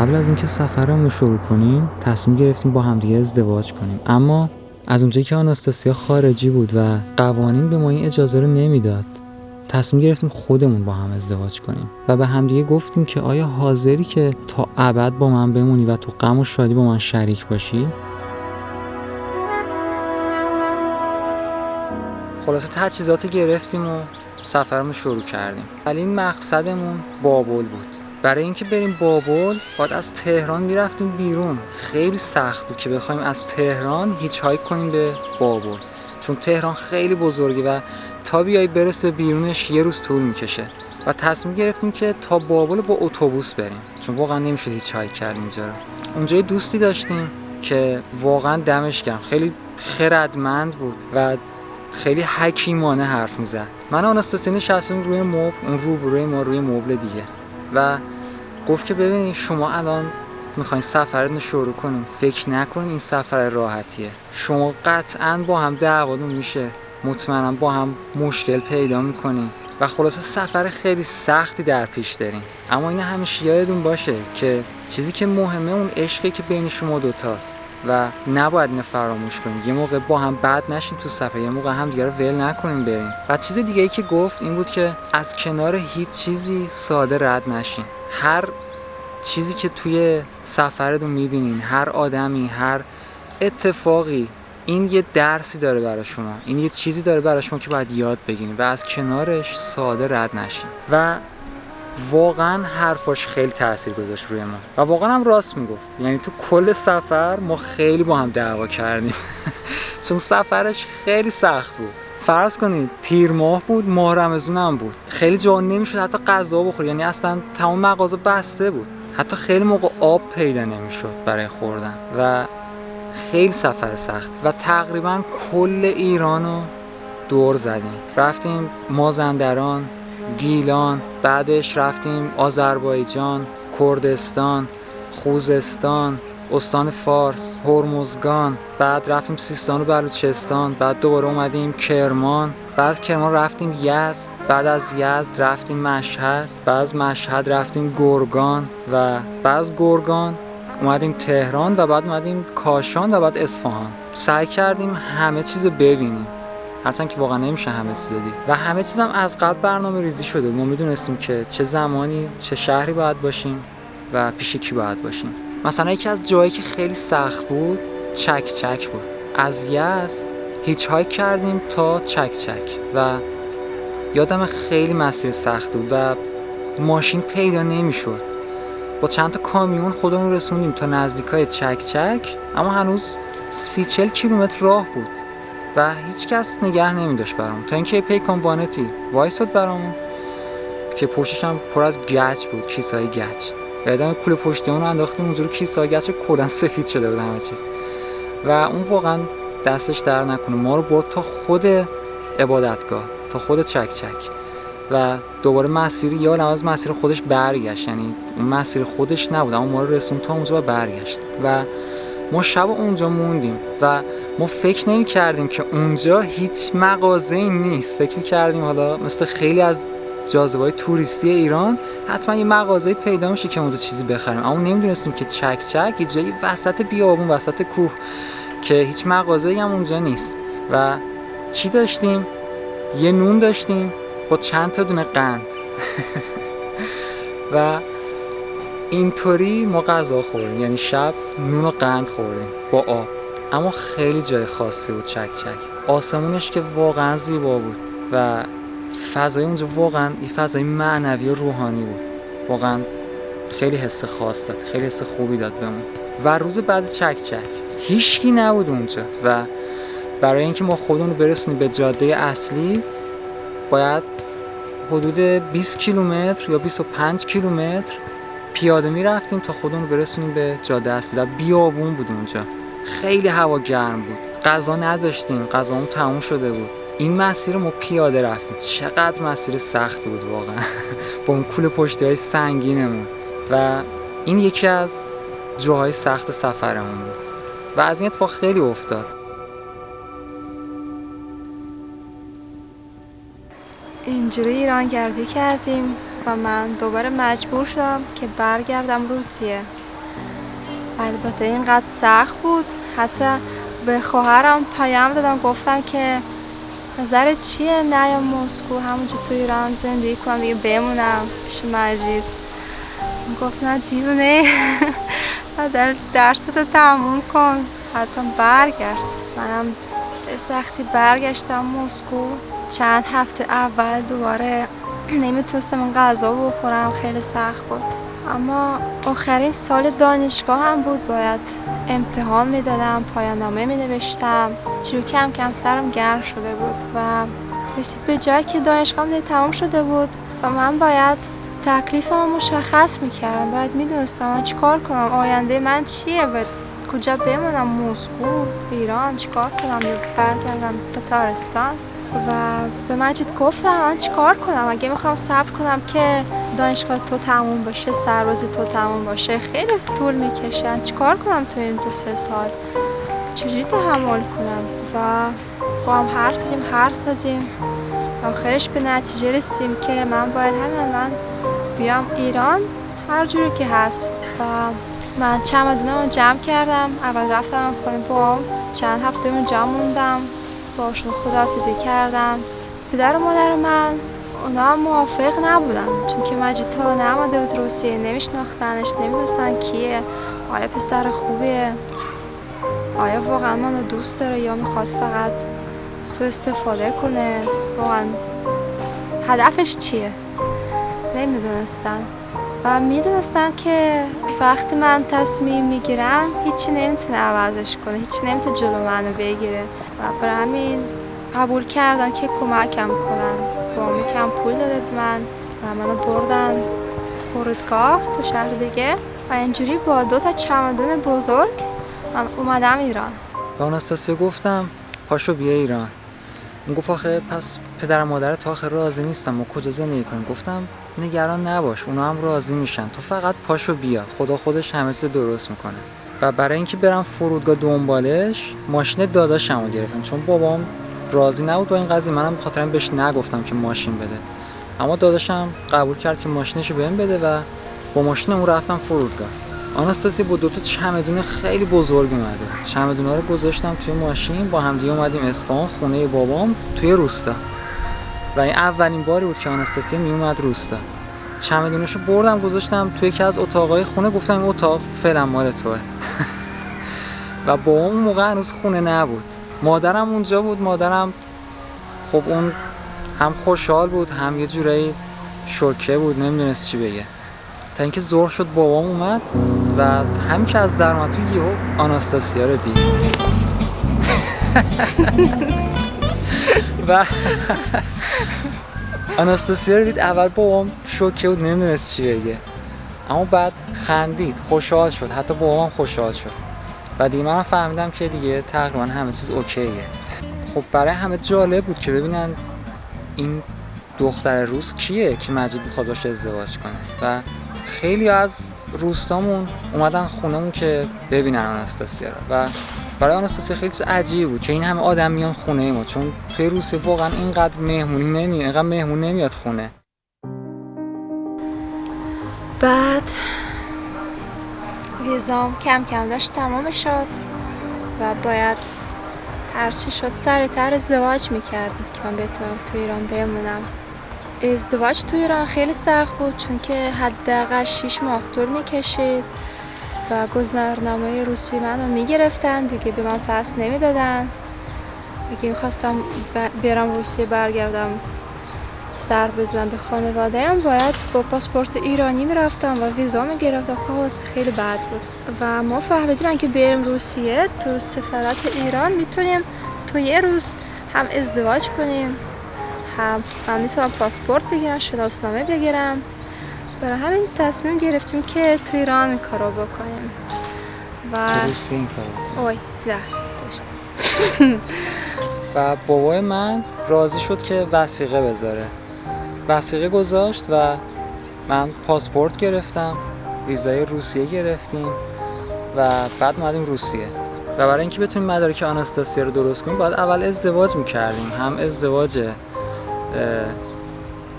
قبل از اینکه سفرمون رو شروع کنیم تصمیم گرفتیم با همدیگه ازدواج کنیم، اما از اونجایی که آناستاسیا خارجی بود و قوانین به ما این اجازه رو نمیداد، تصمیم گرفتیم خودمون با هم ازدواج کنیم و به همدیگه گفتیم که آیا حاضری که تا ابد با من بمونی و تو غم و شادی با من شریک باشی؟ خلاصه تجهیزات گرفتیم و سفرمون شروع کردیم. ولی این مقصدمون بابل بود. برای اینکه بریم بابل باید از تهران میرفتیم بیرون. خیلی سخت بود که بخوایم از تهران هیچ هایک کنیم به بابل، چون تهران خیلی بزرگه و تا بیای برسه بیرونش یه روز طول میکشه و تصمیم گرفتیم که تا بابل با اتوبوس بریم، چون واقعا نمیشد هیچ هایک کرد اینجا رو. اونجا دوستی داشتیم که واقعا دمش گرم، خیلی خردمند بود و خیلی حکیمانه حرف میزد. من و آناستاسیا نشستیم روی مبل، اون روبروی ما روی مبل دیگه، و گفت که ببینید شما الان میخواین سفرتون شروع کنین، فکر نکنین این سفر راحتیه. شما قطعاً با هم دعواتون میشه، مطمئنا با هم مشکل پیدا میکنین و خلاصه سفر خیلی سختی در پیش دارین. اما این همیشه یادتون باشه که چیزی که مهمه اون عشقی که بین شما دوتاست و نباید اینو فراموش کنیم. یه موقع با هم بد نشین تو سفر، یه موقع هم دیگه رو ول نکنیم بریم. و چیز دیگه ای که گفت این بود که از کنار هیچ چیزی ساده رد نشین. هر چیزی که توی سفرتون میبینین، هر آدمی، هر اتفاقی، این یه درسی داره برای شما، این یه چیزی داره برای شما که باید یاد بگیرین و از کنارش ساده رد نشین. و واقعا حرفاش خیلی تاثیر گذاشت روی ما و واقعا هم راست میگفت. یعنی تو کل سفر ما خیلی با هم دعوا کردیم چون سفرش خیلی سخت بود. فرض کنید تیر ماه بود، ماه رمضان هم بود، خیلی جا نمیشد حتی غذا بخوری، یعنی اصلا تمام مغازه بسته بود، حتی خیلی موقع آب پیدا نمیشد برای خوردن و خیلی سفر سخت. و تقریبا کل ایرانو دور زدیم، رفتیم مازندران، گیلان، بعدش رفتیم آذربایجان، کردستان، خوزستان، استان فارس، هرمزگان، بعد رفتیم سیستان و بلوچستان، بعد دوباره اومدیم کرمان، بعد کرمان رفتیم یزد، بعد از یزد رفتیم مشهد، بعد از مشهد رفتیم گرگان و بعد از گرگان اومدیم تهران و بعد اومدیم کاشان و بعد اصفهان. سعی کردیم همه چیزو ببینیم، هرچند که واقعا نمیشه همه چیز دید و همه چیز هم از قبل برنامه ریزی شده. ما میدونستیم که چه زمانی چه شهری باید باشیم و پیش کی باید باشیم. مثلا یکی از جایی که خیلی سخت بود چک چک بود. از یزد هیچ هایک کردیم تا چک چک و یادم خیلی مسیر سخت بود و ماشین پیدا نمیشد. با چند تا کامیون خودمون رسوندیم تا نزدیکای چک چک، اما هنوز 30-40 کیلومتر راه بود و هیچ کس نگه نمی‌داشت برامون تا اینکه پیکان وانتی وایساد برامون که پشتش هم پر از گچ بود، کیسای گچ. بعدم کوله پشتمون رو انداختیم اونجوری کیسای گچ کلا سفید شده بود همه چیز و اون واقعا دستش در نکنه ما رو برد تا خود عبادتگاه، تا خود چک چک و دوباره مسیری یا از مسیر خودش برگشت. یعنی اون مسیر خودش نبود اما ما رو رسوند تا اونجا و برگشت و ما شب اونجا موندیم و ما فکر نمی کردیم که اونجا هیچ مغازه‌ای نیست. فکر می کردیم حالا مثل خیلی از جاذبه‌های توریستی ایران حتما یه مغازه‌ای پیدا میشه که اونجا چیزی بخریم، اما نمیدونستیم که چک چک یه جایی وسط بیابون، وسط کوه، که هیچ مغازه‌ای هم اونجا نیست. و چی داشتیم؟ یه نون داشتیم با چند تا دونه قند و اینطوری ما غذا خوردیم، یعنی شب نون و قند خوردیم با آب. اما خیلی جای خاصی بود چک چک، آسمونش که واقعا زیبا بود و فضای اونجا واقعا یه فضای معنوی و روحانی بود. واقعا خیلی حس خاص داد، خیلی حس خوبی داد بهمون. و روز بعد چک چک هیچکی نبود اونجا و برای اینکه ما خودمون رو برسونیم به جاده اصلی باید حدود 20 کیلومتر یا 25 کیلومتر پیاده می رفتیم تا خودمون رو برسونیم به جاده اصلی و بیابون بود اونجا. خیلی هوا گرم بود، غذا نداشتیم، غذامون تموم شده بود. این مسیر ما پیاده رفتیم، چقدر مسیر سختی بود واقعا با اون کوله پشتی‌های سنگینمون و این یکی از جاهای سخت سفرمون بود و از این اتفاق خیلی افتاد. اینجوری ایران گردی کردیم و من دوباره مجبور شدم که برگردم روسیه البته اینقدر سخت بود، حتی به خواهرم پیام دادم گفتم که نظرت چیه نیام مسکو، همونجا تو ایران زندگی کنم دیگه بمونم پیش مجید. گفت نه دیونه درستو تموم کن حتی برگرد. منم به سختی برگشتم مسکو. چند هفته اول دوباره نمیتونستم این غذا بخورم، خیلی سخت بود. اما آخرین سال دانشگاه هم بود، باید امتحان میدادم، پایان نامه مینوشتم. چون کم کم سرم گرم شده بود و رسید به جایی که دانشگاهم دیگه تمام شده بود و من باید تکلیفم مشخص میکردم. باید میدونستم من چیکار کنم، آینده من چیه و کجا بمونم، مسکو، ایران، چیکار کنم یا برگردم تتارستان. و به مجید گفتم من چیکار کنم، اگه میخوام صبر کنم که دانشگاه تو تموم باشه، سربازی تو تموم باشه، خیلی طول میکشه، چیکار کنم تو این 2-3 سال، چجوری تحمل کنم. و با هم حرف زدیم آخرش به نتیجه رسیدیم که من باید همین الان بیام ایران هر جوری که هست. و من چمدونمو جمع کردم، اول رفتم خونه بابام، چند هفته اونجا موندم، باشون خداحافظی کردم. پدر و مادر من اونا هم موافق نبودن، چون که مجید تا نماده بود روسیه، نمیشناختنش، نمیدونستن کیه، آیا پسر خوبیه، آیا واقعا منو دوست داره یا میخواد فقط سوء استفاده کنه، واقعا هدفش چیه، نمیدونستن. و میدونستن که وقتی من تصمیم میگیرم هیچی نمیتونه عوضش کنه، هیچی نمیتونه جلو منو بگیره و برای همین قبول کردن که کمکم کنن. با کم پول داده به من و منو بردن فرودگاه تو شهر دیگه و اینجوری با 2 چمدون بزرگ من اومدم ایران. به آناستاسیا گفتم پاشو بیا ایران. اون گفت آخه پس پدر و مادر تا آخر راضی نیستم، ما کجا زندگی کنیم؟ گفتم نگران نباش، اونا هم راضی میشن، تو فقط پاشو بیا، خدا خودش همه چیز درست میکنه. و برای اینکه برم فرودگاه دنبالش ماشین داداشمو گرفتم، چون بابام راضی نبود با این قضیه، منم بخاطر این بهش نگفتم که ماشین بده، اما داداشم قبول کرد که ماشینشو بهم بده و با ماشینمون رفتم فرودگاه. آناستاسیا با 2 چمدون خیلی بزرگ اومده. چمدونا رو گذاشتم توی ماشین، با همدیگه اومدیم اصفهان، خونه بابام توی روستا. و این اولین باری بود که آناستاسیا می اومد روستا. چمدونشو بردم گذاشتم توی یکی از اتاقای خونه، گفتم این اتاق فعلا مال توئه. و بابام اون موقع هنوز خونه نبود. مادرم اونجا بود. مادرم خب اون هم خوشحال بود هم یه جورایی شوکه بود، نمیدونست چی بگه. تا اینکه ظهر شد بابام اومد و همین که از در اومد تو یهو آناستاسیا رو دید. و آناستاسیا رو دید، اول بابام شوکه بود، نمیدونست چی بگه، اما بعد خندید، خوشحال شد، حتی بابام خوشحال شد و دیگه منم فهمیدم که دیگه تقریبا همه چیز اوکیه. خب برای همه جالب بود که ببینن این دختر روس کیه که مجید میخواد باشه ازدواج کنه و خیلی از روستامون اومدن خونمون که ببینن آناستاسیا رو و برای آناستاسیا خیلی عجیب بود که این همه آدم میان خونه ما، چون توی روسیه واقعا اینقدر مهمون نمیاد خونه. بعد ویزام کم کم داشت تمام شد و باید هرچی شد سریعتر ازدواج میکردیم که من بتونم تو ایران بمونم. ازدواج تو ایران خیلی سخت بود، چون که حداقل 6 ماه طول میکشید و گذرنامه روسی منو میگرفتن دیگه، به من پس نمیدادن. اگه میخواستم برم روسیه برگردم سر بزنم به خانواده‌ام باید با پاسپورت ایرانی میرفتم و ویزا میگرفتم. خلاص خیلی بد بود و ما فهمیدیم اگه بریم روسیه تو سفارت ایران میتونیم تو یه روز هم ازدواج کنیم، هم من میتونم پاسپورت بگیرم، شناسنامه بگیرم. برای همین تصمیم گرفتیم که تو ایران این کارو بکنیم و روسیه این کارو اوی نه داشتم. و بابای من راضی شد که وثیقه بذاره، وثیقه گذاشت و من پاسپورت گرفتم، ویزای روسیه گرفتیم و بعد اومدیم روسیه. و برای اینکه بتونیم مدارک آناستاسیا رو درست کنیم باید اول ازدواج میکردیم، هم ازدواج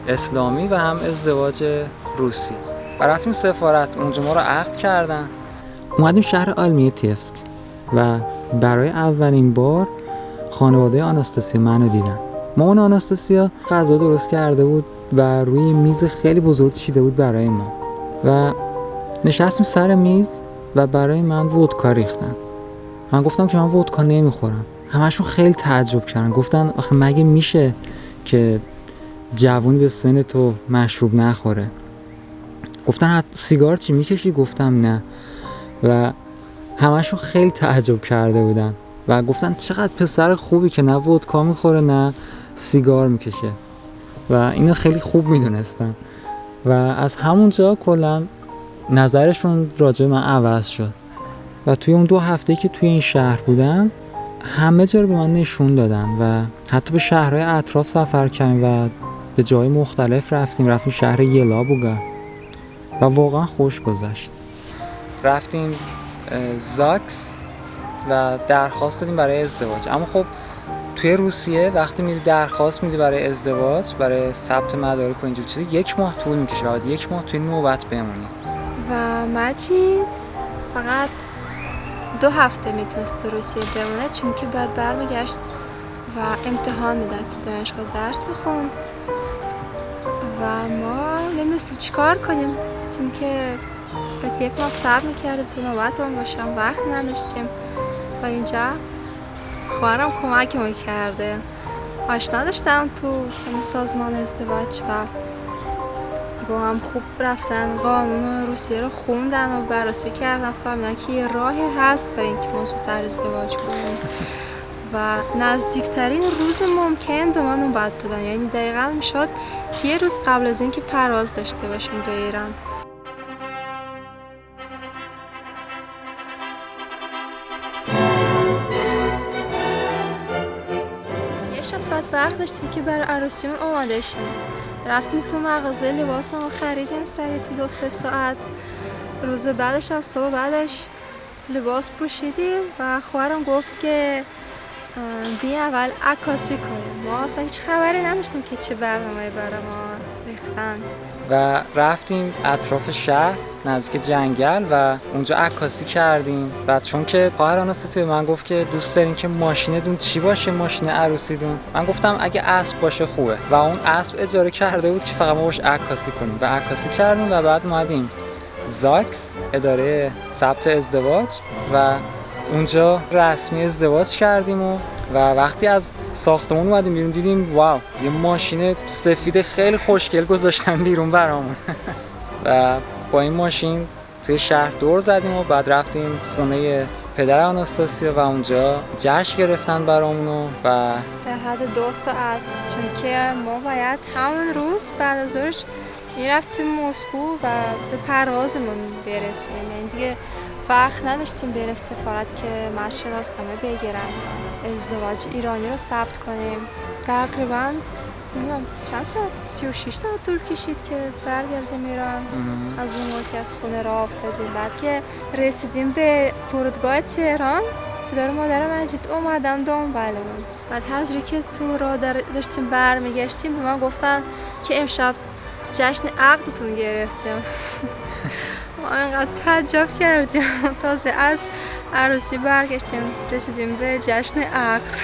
اسلامی و هم ازدواج روسی. و رفتیم سفارت، اونجا ما رو عقد کردن. اومدیم شهر آلمیتیفسک و برای اولین بار خانواده آناستاسیا منو دیدن. مامان آناستاسیا غذا درست کرده بود و روی میز خیلی بزرگ چیده بود برای ما و نشستیم سر میز و برای من ودکا ریختن. من گفتم که من ودکا نمیخورم. همشون خیلی تعجب کردن، گفتن آخه مگه میشه که جوونی به سن تو مشروب نخوره؟ گفتن سیگار چی میکشی؟ گفتم نه. و همشون خیلی تعجب کرده بودن و گفتن چقدر پسر خوبی که نه ودکا میخوره نه سیگار میکشه و اینو خیلی خوب میدونستن و از همونجا کلا نظرشون راجع من عوض شد و توی اون 2 هفته که توی این شهر بودم همه جا رو به من نشون دادن و حتی به شهرهای اطراف سفر کردیم و به جای مختلف رفتیم شهر یلابوگا و واقعا خوش گذشت. رفتیم زاکس و درخواست دادیم برای ازدواج. اما خب توی روسیه وقتی میری درخواست میدی برای ازدواج، برای ثبت مدارک و اینجور چیزا 1 ماه طول میکشه، باید 1 ماه توی نوبت بمونی. و مجید فقط 2 هفته میتونست تو روسیه بمونه چون که بعد برمیگشت و امتحان میداد، تو دانشگاه درس میخوند و ما نمیدونستیم چی کار کنیم چون که بعد 1 ماه صبر میکردیم تو نوبتمون باشم، وقت نداشتیم و اینجا خواهرم کمکمون کرده. آشنا داشتم تو همین سازمان ازدواج و با هم خوب رفتن قانون روسیه رو خوندن و بررسی کردن، فهمیدن که یه راهی هست برای اینکه ما زودتر ازدواج کنیم و نزدیکترین روز ممکن به ما نوبت دادن، یعنی دقیقاً میشد 1 روز قبل از اینکه پرواز داشته باشیم به ایران. یه شب وقت داشتیم که برای عروسیمون آماده شیم. رفتیم تو مغازه لباسمون خریدیم سریع تو 2-3 ساعت. روز بعدش هم صبح بعدش لباس پوشیدیم و خواهرم گفت که بیا اول عکاسی کنیم. ما اصلا هیچ خبری نداشتیم که چه برنامه‌ای برای ما ریختن و رفتیم اطراف شهر نزدیک جنگل و اونجا عکاسی کردیم. بعد چون که خواهر آناستاسیا به من گفت که دوست دارین که ماشینتون چی باشه، ماشین عروسیتون، من گفتم اگه اسب باشه خوبه و اون اسب اجاره کرده بود که فقط ما باش عکاسی کنیم و عکاسی کردیم و بعد اومدیم زاکس اداره ثبت ازدواج و اونجا رسمی ازدواج کردیم و وقتی از ساختمون اومدیم بیرون دیدیم واو، یه ماشین سفید خیلی خوشگل گذاشتن بیرون برامون و با این ماشین توی شهر دور زدیم و بعد رفتیم خونه پدر آناستاسیا و اونجا جشن گرفتن برامونو و در حد 2 ساعت، چون که ما باید همون روز بعد از ظهرش میرفتیم مسکو و به پروازمون برسیم، یعنی دیگه وقت نداشتیم بریم سفارت که من شناسنامه بگیرم ازدواج ایرانی رو ثبت کنیم. تقریبا نمیدونم چند ساعت، 36 ساعت طول کشید که برگردیم ایران. از اون موقع که از خونه راه افتادیم، بعد که رسیدیم به فرودگاه تهران پدر و مادر مجید اومدن دنبالمون. بعد همونجوری که تو راه داشتیم برمیگشتیم به ما گفتن که امشب جشن عقدتون گرفتیم. ما اینقدر تعجب کردیم، تازه از عروسی برگشتیم رسیدیم به جشن عقد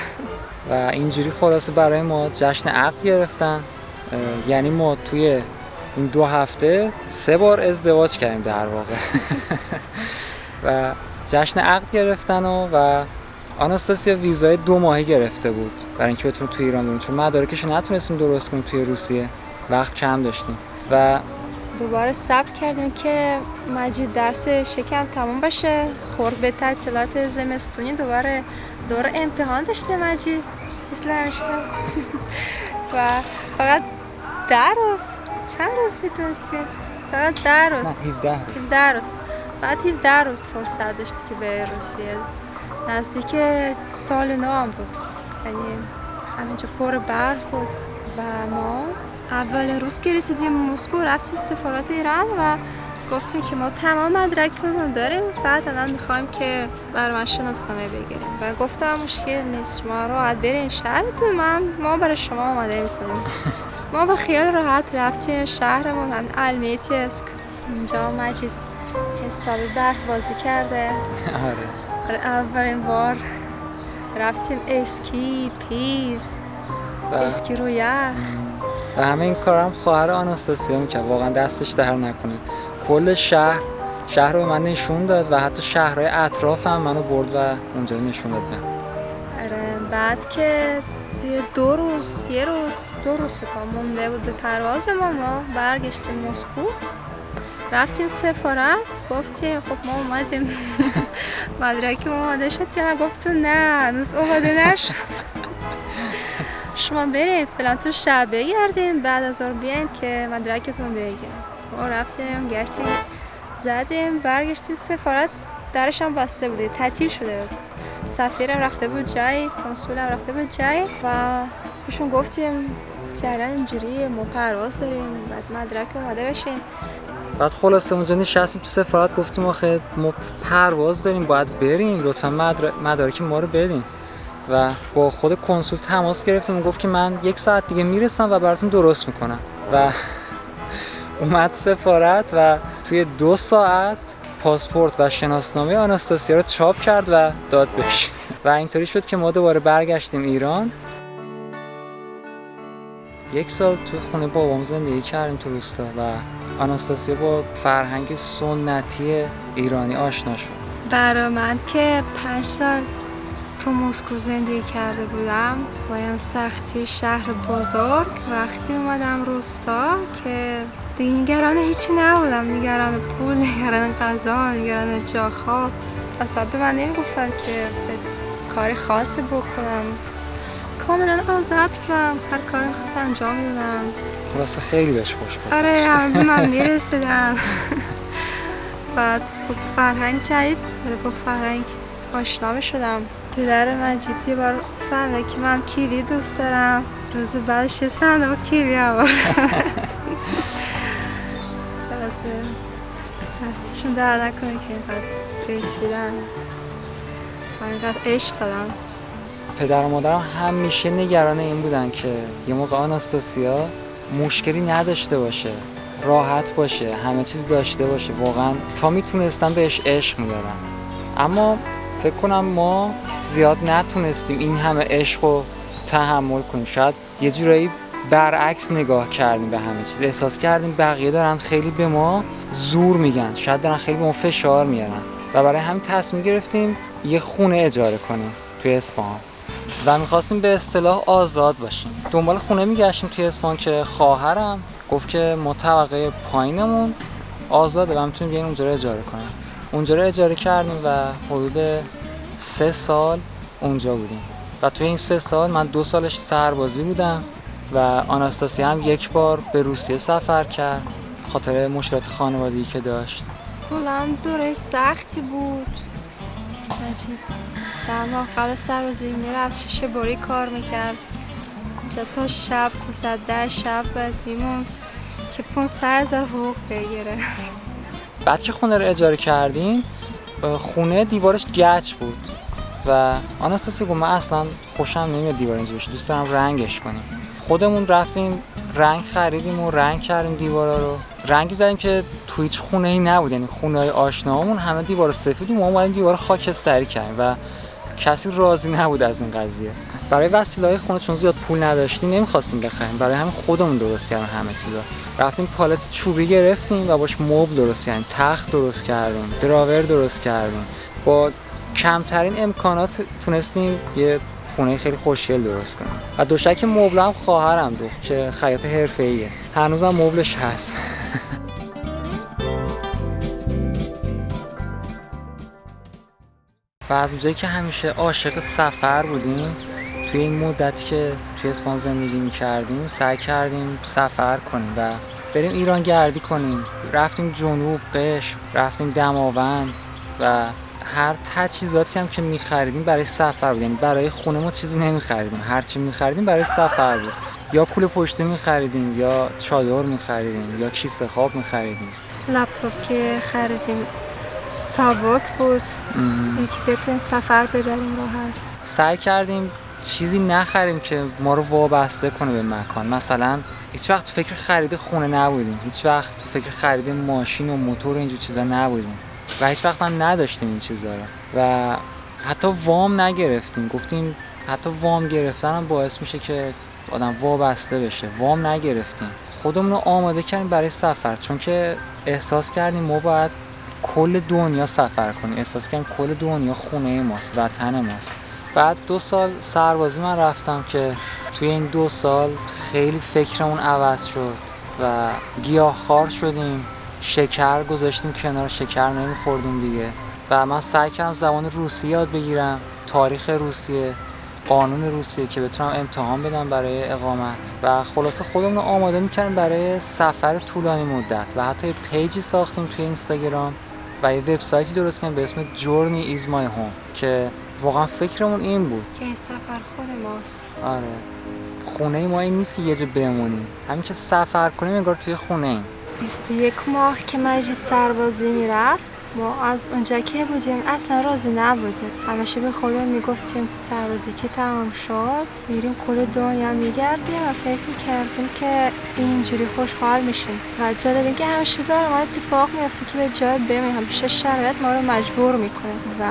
و اینجوری خلاصه برای ما جشن عقد گرفتن. یعنی ما توی این 2 هفته 3 بار ازدواج کردیم در واقع و جشن عقد گرفتن و آناستاسیا ویزای 2 ماهه گرفته بود برای اینکه بتونه توی ایران بمونه، چون مدارکش نتونستیم درست کنیم توی روسیه، وقت کم داشتیم و دوباره صبر کردیم که مجید درس شکم تموم بشه، خورد به تعطیلات زمستونی دوباره دور امتحان داشته مجید مثل همیشه و فقط 10 روز، چند روز میتونستی؟ فقط 10 روز، 17 روز، بعد 17 روز فرصت داشتی که به روسیه. نزدیک سال نو هم بود، یعنی همینجا پر برف بود و ما اول روز که رسیدیم مسکو رفتیم سفارت ایران و گفتیم که ما تمام مدرکمون داریم، فقط الان میخوایم که برای من شناسنامه بگیریم و گفتم مشکل نیست، شما راحت برین شهرتون، ما برای شما آماده میکنیم. ما با خیال راحت رفتیم شهرمون، هم آلمیتیفسک. اینجا مجید حسابی برف بازی کرده. آره. اولین بار رفتیم اسکی پیست، اسکی رو یخ. و همه این کارم خواهر آناستاسیا میکرد. واقعا دستش در نکنه. کل شهر رو به من نشون داد و حتی شهرهای اطراف هم منو برد و اونجا نشون داد. آره بعد که دو روز فکر کنم مونده بود به پرواز ما برگشتیم مسکو، رفتیم سفارت، گفتیم خب ما اومدیم مدرک ما اومده شد یا نه؟ گفتن نه هنوز اومده نشد. شما برید فلان تو شب بگردین بعد از اون بیاین که مدرکتون بگیرن. ما رفتیم گشتیم زدیم برگشتیم سفارت، درش هم بسته بوده، تعطیل شده بود. سفیرم رفته بود جای، کنسولم رفته بود جای و بهشون گفتیم جریان اینجوریه ما پرواز داریم بعد مدرک اومده بشین. بعد خلاصه اونجا نشستیم تو سفارت گفتیم آخه ما پرواز داریم باید بریم لطفا مدارک ما رو بدین و با خود کنسول تماس گرفتیم و گفت که من 1 ساعت دیگه میرسم و براتون درست میکنم و اومد سفارت و توی 2 ساعت پاسپورت و شناسنامه آناستاسیا رو چاپ کرد و داد بهش و اینطوری شد که ما دوباره برگشتیم ایران. 1 سال توی خونه بابام زندگی کردیم تو روستا و آناستاسیا با فرهنگ سنتی ایرانی آشنا شد. برای من که 5 سال تو مسکو زندگی کرده بودم با این سختی شهر بزرگ، وقتی اومدم روستا که دیگه نگران هیچی نبودم، نگران پول، نگران غذا، نگران جا خواب. اصلا به من نمیگفتن که کاری خاصی بکنم، کاملا آزاد بودم، هر کاری می‌خواستم انجام میدادم. خلاصه خیلی بهش خوش گذشت. آره همه به من میرسیدن. بعد با فرهنگ جدید با فرهنگ آشنا شدم. پدر مجیدی بار فهمید که من کیوی دوست دارم، روز بعدش 3 صندوق کیوی آورد. خلاصه دستشون در نکنه که اینقدر رسیدن و اینقدر عشق دادم. پدر و مادرم همیشه نگران این بودن که یه موقع آناستاسیا مشکلی نداشته باشه، راحت باشه، همه چیز داشته باشه. واقعا تا میتونستم بهش عشق میدادم، اما فکر کنم ما زیاد نتونستیم این همه عشق رو تحمل کنیم. شاید یه جورایی برعکس نگاه کردیم به همه چیز، احساس کردیم بقیه دارن خیلی به ما زور میگن، شاید دارن خیلی به ما فشار میارن و برای همین تصمیم گرفتیم یه خونه اجاره کنیم توی اصفهان و میخواستیم به اصطلاح آزاد باشیم. دنبال خونه میگشتیم توی اصفهان که خواهرم گفت که ما طبقه پایینمون آزاده و میتونیم بیاین اونجا رو اجاره کنیم. اونجا رو اجاره کردیم و حدود 3 سال اونجا بودیم و توی این 3 سال من 2 سالش سربازی بودم و آناستاسیا هم 1 بار به روسیه سفر کرد خاطر مشکلات خانوادگی که داشت. کلاً دوره سختی بود. مجید چند ماه قبل سربازی میرفت 6 باری کار میکرد، تا شب تا ساعت 10 شب باید میمون که 500,000 حقوق بگیره. بعد که خونه رو اجاره کردیم خونه دیوارش گچ بود و آناستاسیا گفت من اصلا خوشم نمیاد دیوار اینجوری بشه، دوست دارم رنگش کنیم. خودمون رفتیم رنگ خریدیم و رنگ کردیم دیوارا رو، رنگی زدیم که تو هیچ خونه‌ای نبود، یعنی خونه‌های آشناهامون همه دیوار سفید و ما اومدیم دیوار خاکستری کردیم و کسی راضی نبود از این قضیه. برای وسیله‌های خونه چون زیاد پول نداشتیم نمی‌خواستیم بخریم، برای همین خودمون درست کردیم همه چیزا. رفتیم پالت چوبی گرفتیم و باش مبل درست کردیم، تخت درست کردیم، دراور درست کردیم. با کمترین امکانات تونستیم یه خونه خیلی خوشگل درست کنیم. و دوشک مبل هم خواهرم دوخت که خیاط حرفه‌ایه. هنوزم مبلش هست. و از اونجایی که همیشه عاشق سفر بودیم، توی این مدتی که توی اصفهان زندگی می‌کردیم سعی کردیم سفر کنیم و بریم ایران گردی کنیم. رفتیم جنوب، قشم، رفتیم دماوند و هر تجهیزاتی هم که می‌خریدیم برای سفر بود، یعنی برای خونه ما چیزی نمی‌خریدیم، هر چی می‌خریدیم برای سفر بود. یا کوله پشتی می‌خریدیم یا چادر می‌خریدیم یا کیسه خواب می‌خریدیم. لپتاپ که خریدیم سبک بود، اینکه بتونیم سفر ببریم راحت. سعی کردیم چیزی نخریم که ما رو وابسته کنه به مکان. مثلا هیچ وقت تو فکر خرید خونه نبودیم، هیچ وقت تو فکر خرید ماشین و موتور و اینجور چیزا نبودیم و هیچ وقت هم نداشتیم این چیزا رو و حتی وام نگرفتیم. گفتیم حتی وام گرفتن هم باعث میشه که آدم وابسته بشه. وام نگرفتیم، خودمون رو آماده کردیم برای سفر، چون که احساس کردیم ما باید کل دنیا سفر کنیم. احساس کردیم کل دنیا خونه ماست، وطن ماست. بعد 2 سال سربازی من رفتم که توی این 2 سال خیلی فکرمون عوض شد و گیاهخوار شدیم. شکر گذاشتیم کنار، شکر نمیخوردیم دیگه و من سعی کردم زبان روسیه یاد بگیرم، تاریخ روسیه، قانون روسیه، که بتونم امتحان بدم برای اقامت و خلاصه خودمون رو آماده می‌کردیم برای سفر طولانی مدت و حتی یه پیجی ساختیم توی اینستاگرام و یه وبسایتی درست کردیم به اسم Journey is my home که واقعا فکرمون این بود که این سفر خود ماست. آره، خونه ما این نیست که یه جا بمونیم، همین که سفر کنیم انگار توی خونه ایم. 21 ماه که مجید سربازی میرفت، ما از اونجا که بودیم اصلا راضی نبودیم. همیشه به خودمون میگفتیم سربازی که تمام شد میریم کل دنیا میگردیم و فکر میکردیم که اینجوری خوشحال میشیم. و جالب این که همیشه برای ما اتفاق میفته که به جای بریم، همیشه شرایط ما رو مجبور میکنه و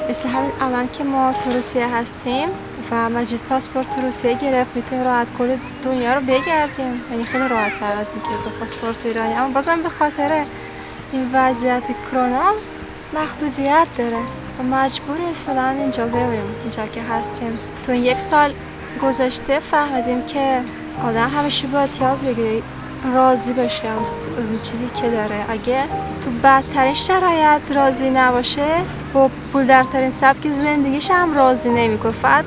مثل همین الان که ما تو روسیه هستیم و مجید پاسپورت روسیه گرفت، میتونیم راحت کل دنیا رو بگردیم، یعنی خیلی راحت تر از اینکه با پاسپورت ایرانی. اما بازم به خاطر این وضعیت کرونا محدودیت داره و مجبوریم فعلا اینجا بمونیم، اینجا که هستیم. تو این 1 سال گذشته فهمیدیم که آدم همیشه باید یاد بگیره راضی باشه از اون چیزی که داره. اگه تو بدترین شرایط راضی نباشه، با پولدارترین سبک زندگیش هم راضی نمیکنه. فقط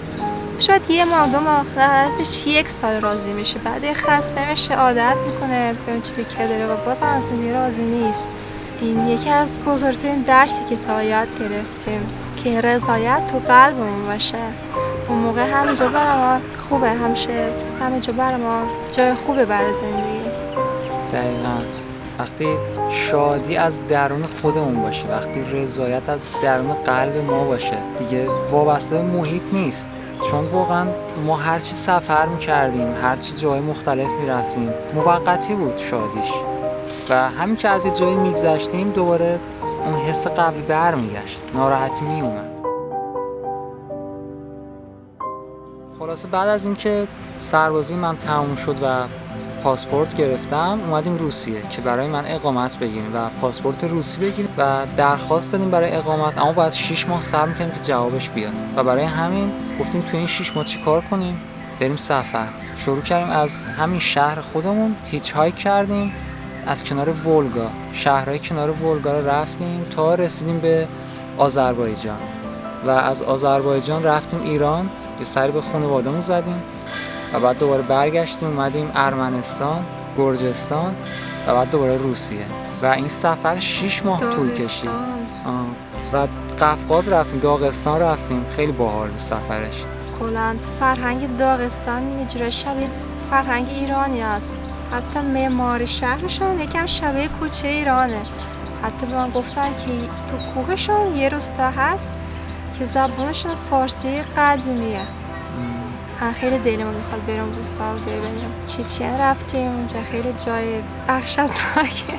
شاید 1 ماه 2 ماه، بعدش 1 سال راضی میشه، بعد خسته میشه، عادت میکنه به اون چیزی که داره و باز از زندگی راضی نیست. این یکی از بزرگترین درسی که تا یاد گرفتیم که رضایت تو قلبمون باشه. اون موقع همینجا برای ما خوبه، همینجا برای ما جای خوبه برای زندگی. دقیقاً وقتی شادی از درون خودمون باشه، وقتی رضایت از درون قلب ما باشه، دیگه وابسته به محیط نیست. چون واقعا ما هرچی سفر میکردیم، هرچی جای مختلف میرفتیم، موقتی بود شادیش و همین که از یه جایی میگذشتیم دوباره اون حس قبلی برمیگشت، ناراحتی میومد. خلاصه بعد از اینکه سربازی من تموم شد و پاسپورت گرفتم، اومدیم روسیه که برای من اقامت بگیریم و پاسپورت روسی بگیریم و درخواست دادیم برای اقامت، اما باید 6 ماه صبر می‌کنیم که جوابش بیاد و برای همین گفتیم تو این 6 ماه چیکار کنیم؟ بریم سفر. شروع کردیم از همین شهر خودمون، هیچ هایک کردیم از کنار ولگا، شهرهای کنار ولگا رو رفتیم تا رسیدیم به آذربایجان و از آذربایجان رفتیم ایران، یه سری به خانواده‌مون زدیم و بعد دوباره برگشتیم اومدیم ارمنستان، گرجستان و بعد دوباره روسیه و این سفر 6 ماه طول کشید. و قفقاز رفتیم، داغستان رفتیم، خیلی باحال بود سفرش. کلاً فرهنگ داغستان یه جورایی شبیه فرهنگ ایرانی است. حتی معماری شهرشون یکم شبیه کوچه ایرانه. حتی به من گفتن که تو کوهشون یه روستا هست که زبانشون فارسی قدیمیه. خیلی دلمون میخواد بریم روستا رو ببینیم. چیچن رفتیم اونجا، خیلی جای وحشتناکه.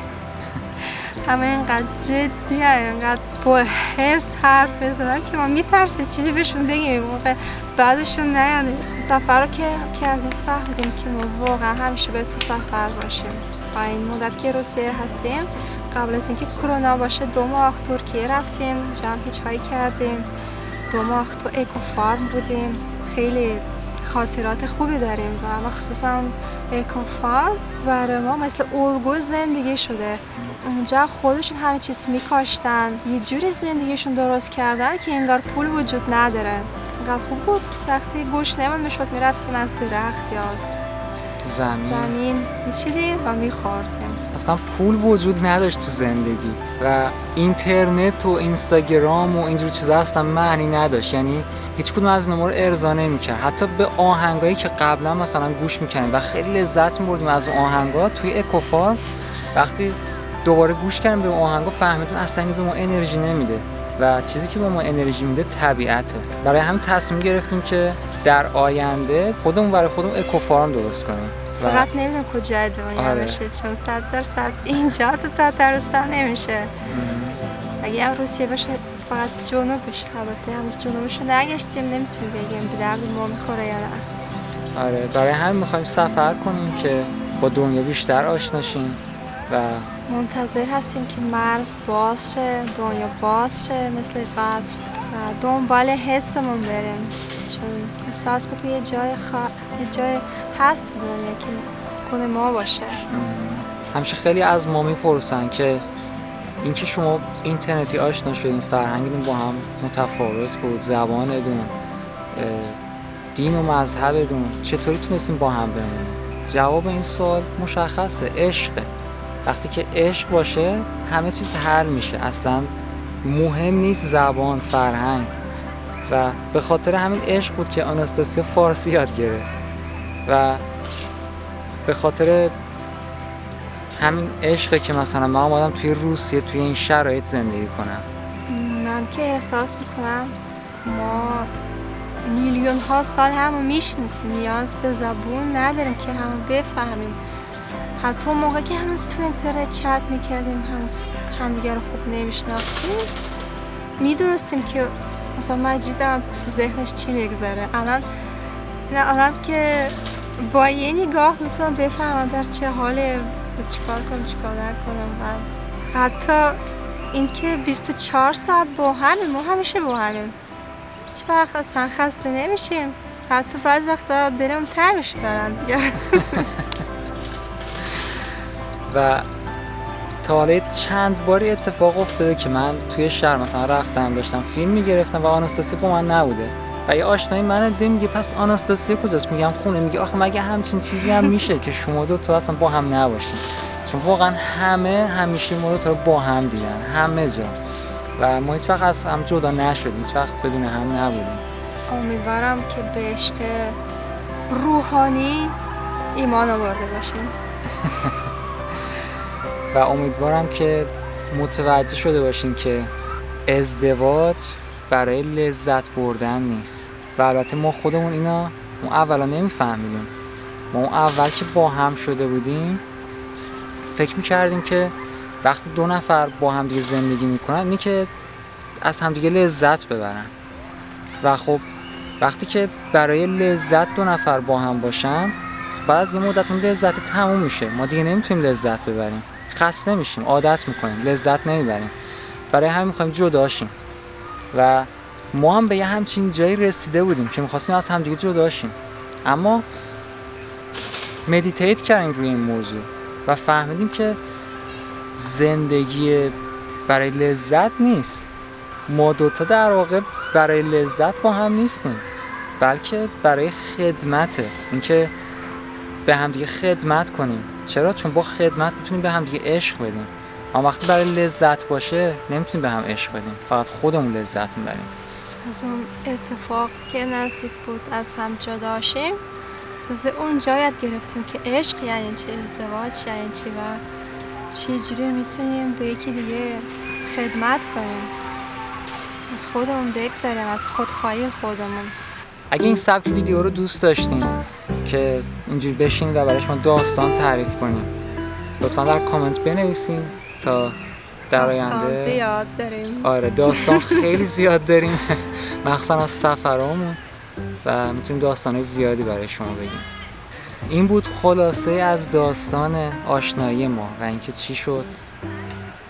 همه اینقدر جدی، اینقدر با حس حرف بزنن که ما میترسیم چیزی بهشون بگیم موقع بعدشون نیاد. سفر رو که کردیم فهمیدیم که ما واقعا همیشه باید تو سفر باشیم. و این مدت که روسیه هستیم، قبل از اینکه کرونا باشه 2 ماه ترکیه رفتیم، جمع هیچ هایی کردیم. 2 ماه تو اکو فارم بودیم، خیلی خاطرات خوبی داریم و مخصوصا اکو فارم برای ما مثل الگوی زندگی شده. اونجا خودشون همه چیز میکاشتن، یه جوری زندگیشون درست کردن که انگار پول وجود نداره. انقدر خوب بود وقتی گشنمون میشد میرفتیم از درخت یا از زمین میچیدیم و میخوردیم. اصلا پول وجود نداشت تو زندگی و اینترنت و اینستاگرام و اینجور چیزا اصلا معنی نداشت، یعنی هیچ کدوم از اینا ما رو ارضا نمی‌کرد. حتی به آهنگایی که قبلا مثلا گوش می‌کردیم و خیلی لذت می‌بردیم از اون آهنگا، توی اکوفارم وقتی دوباره گوش کردیم به اون آهنگا فهمیدیم اصلا این به ما انرژی نمیده و چیزی که به ما انرژی میده طبیعته. برای همین تصمیم گرفتیم که در آینده خودمون برای خودمون اکوفارم درست کنیم فقط نمیدونم کجای دنیا آره. بشه، چون 100% اینجا تو تاترستان نمیشه. اگه هم روسیه باشه فقط جنوبش، البته هنوز جنوبشو نگشتیم، نمیتونیم بگیم به درد ما میخوره یا نه. آره، برای همین میخوایم سفر کنیم که با دنیا بیشتر آشناشیم و منتظر هستیم که مرز باز شه، دنیا باز شه مثل قبل و دنبال حسمون بریم، چون احساس بکنم یه جای هست دنیا که خونه ما باشه. همیشه خیلی از ما میپرسن که اینکه شما اینترنتی آشنا شدین، فرهنگتون با هم متفاوت بود، زبانتون، دین و مذهبتون، چطوری تونستین با هم بمونین؟ جواب این سوال مشخصه، عشقه. وقتی که عشق باشه همه چیز حل میشه، اصلا مهم نیست زبان، فرهنگ. و به خاطر همین عشق بود که آناستاسیا فارسی یاد گرفت و به خاطر همین عشقه که مثلا من اومدم توی روسیه توی این شرایط زندگی کنم. من که احساس میکنم ما میلیون ها سال همو میشناسیم، نیاز به زبون نداریم که همو بفهمیم. حتی موقع که هنوز تو اینترنت چت میکردیم، هنوز همدیگه رو خوب نمیشناختیم، میدونستیم که مثلا مجید تو ذهنش چی میگذره. الان که با یه نگاه میتونم بفهمم در چه حاله، چیکار کنم چیکار نکنم. و حتی اینکه 24 ساعت با همیم، ما همیشه با همیم، هیچ وقت اصلا خسته نمیشیم. حتی بعض وقتا دلم تنگش برم دیگه. و تا حالا چند باری اتفاق افتاده که من توی شهر مثلا رفتم داشتم فیلم میگرفتم و آناستاسیا با من نبوده و یه آشنایی من دیده میگه پس آناستاسیا کجاست؟ میگم خونه. میگه آخه مگه همچین چیزی هم میشه که شما دو تا اصلا با هم نباشین؟ چون واقعا همه همیشه ما رو با هم دیدن، همه جا، و ما هیچ وقت از هم جدا نشدیم، هیچ وقت بدون هم نبودیم. امیدوارم که به عشق روحانی ایمان آورده باشین. و امیدوارم که متوجه شده باشین که ازدواج برای لذت بردن نیست. و البته ما خودمون اینا اون اولا نمیفهمیدیم. ما اون اول که با هم شده بودیم فکر میکردیم که وقتی دو نفر با هم دیگه زندگی میکنن اینی که از هم دیگه لذت ببرن. و خب وقتی که برای لذت دو نفر با هم باشن، بعد از یه مدت اون لذت تموم میشه، ما دیگه نمیتونیم لذت ببریم، خسته میشیم، عادت میکنیم، لذت نمیبریم. برای همین میخوایم جدا شیم. و ما هم به یه همچین جایی رسیده بودیم که میخواستیم از همدیگه جدا شیم، اما مدیتیت کردیم روی این موضوع و فهمیدیم که زندگی برای لذت نیست. ما دوتا در واقع برای لذت با هم نیستیم، بلکه برای خدمته، اینکه به همدیگه خدمت کنیم. چرا؟ چون با خدمت میتونیم به همدیگه عشق بدیم، اما وقتی برای لذت باشه نمیتونیم به هم عشق بدیم، فقط خودمون لذت میبریم. از اون اتفاق که نزدیک بود از هم جدا شیم، تازه اونجا یاد گرفتیم که عشق یعنی چی، ازدواج یعنی چی و چجوری میتونیم به یکی دیگه خدمت کنیم، از خودمون بگذاریم، از خودخواهی خودمون. اگه این سبک ویدیو رو دوست داشتین که اینجوری بشینید و برای شما داستان تعریف کنیم، لطفا در کامنت بنویسین تا در آینده. داستان زیاد داریم. آره داستان خیلی زیاد داریم، مخصوصا از سفرامون، و میتونیم داستانای زیادی برای شما بگیم. این بود خلاصه از داستان آشنایی ما و اینکه چی شد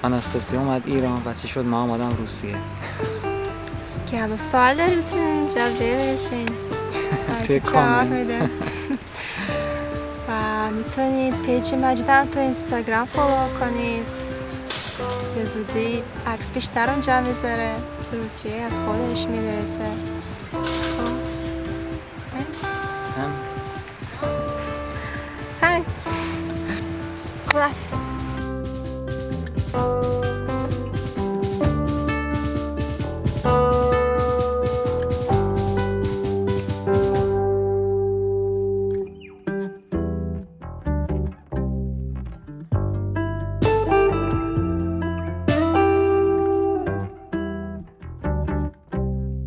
آناستاسیا اومد ایران و چی شد ما اومدم روسیه. که حالا سوال داریم میتونین جواب بنویسین، توی جواب میده. و میتونید پیج مجیدم تو اینستاگرام فالو کنید، به زودی عکس بیشتر اونجا میذاره، از روسیه از خودش میرسه. سنگ خداحافظ.